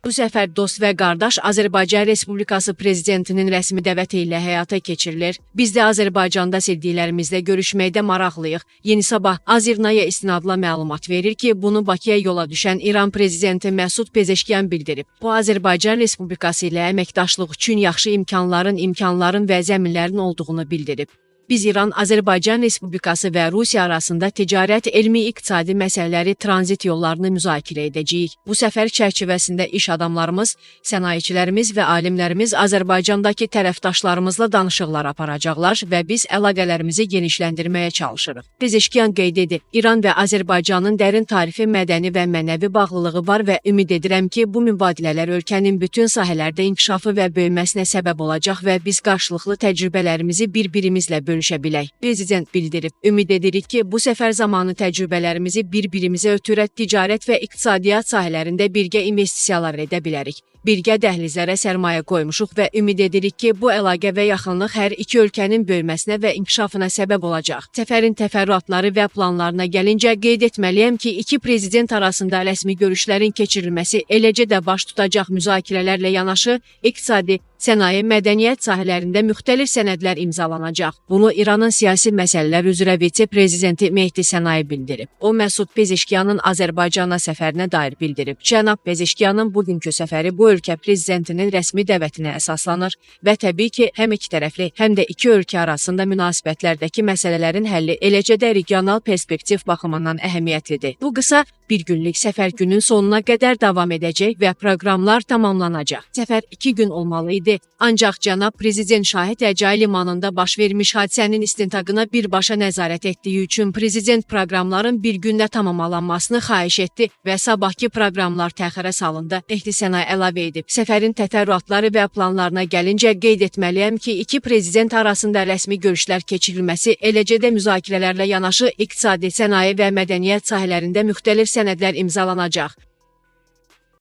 Bu səfər dost və qardaş Azərbaycan Respublikası Prezidentinin rəsmi dəvəti ilə həyata keçirilir. Biz də Azərbaycanda sevdiklərimizlə görüşməkdə maraqlıyıq. Yeni Sabah Azirnaya istinadla məlumat verir ki, bunu Bakıya yola düşən İran Prezidenti Məsud Pezeşkiyan bildirib. Bu Azərbaycan Respublikası ilə əməkdaşlıq üçün yaxşı imkanların və zəminlərin olduğunu bildirib. Biz İran, Azərbaycan Respublikası və Rusiya arasında ticarət, elmi-iqtisadi məsələləri, tranzit yollarını müzakirə edəcəyik. Bu səfər çərçivəsində iş adamlarımız, sənayeçilərimiz və alimlərimiz Azərbaycandakı tərəfdaşlarımızla danışıqlar aparacaqlar və biz əlaqələrimizi genişləndirməyə çalışırıq. Pezeşkiyan qeyd edib, İran və Azərbaycanın dərin tarixi, mədəni və mənəvi bağlılığı var və ümid edirəm ki, bu mübadilələr ölkənin bütün sahələrdə inkişafı və böyüməsinə səbəb olacaq və biz qarşılıqlı təcrübələrimizi bir-birimizlə bölüşəcəyik. Prezident bildirib. Ümid edirik ki, bu səfər zamanı təcrübələrimizi bir-birimizə ötürə ticarət və iqtisadiyyat sahələrində birgə investisiyalar edə bilərik. Birgə dəhlizlərə sərmayə qoymuşuq və ümid edirik ki, bu əlaqə və yaxınlıq hər iki ölkənin böyüməsinə və inkişafına səbəb olacaq. Səfərin təfərrüatları və planlarına gəlincə qeyd etməliyəm ki, iki prezident arasında rəsmi görüşlərin keçirilməsi, eləcə də baş tutacaq müzakirələrlə yanaşı, iqtisadi, sənaye, mədəniyyət sahələrində müxtəlif sənədlər imzalanacaq. Bunu İranın siyasi məsələlər üzrə vitse-prezidenti Mehdi Sənayi bildirib. O, Məsud Pezeşkiyanın Azərbaycana səfərinə dair bildirib. Cənab Pezeşkiyanın bugünkü səfəri bu ölkə prezidentinin rəsmi dəvətinə əsaslanır və təbii ki, həm ikitərəfli, həm də iki ölkə arasında münasibətlərdəki məsələlərin həlli, eləcə də regional perspektiv baxımından əhəmiyyətlidir. Bu qısa bir günlük səfər günün sonuna qədər davam edəcək və proqramlar tamamlanacaq. Səfər 2 gün olmalı idi. Ancaq cənab prezident Şahid Əcai limanında baş vermiş hadisənin istintaqına birbaşa nəzarət etdiyi üçün prezident proqramların bir gündə tamamlanmasını xahiş etdi və sabahki proqramlar təxirə salındı. Mehdi Sənayi əlavə edib. Səfərin təfərrüatları və planlarına gəlincə qeyd etməliyəm ki, iki prezident arasında rəsmi görüşlər keçirilməsi, eləcə də müzakirələrlə yanaşı iqtisadi, sənaye və mədəniyyət sahələrində müxtəlif sənədlər imzalanacaq.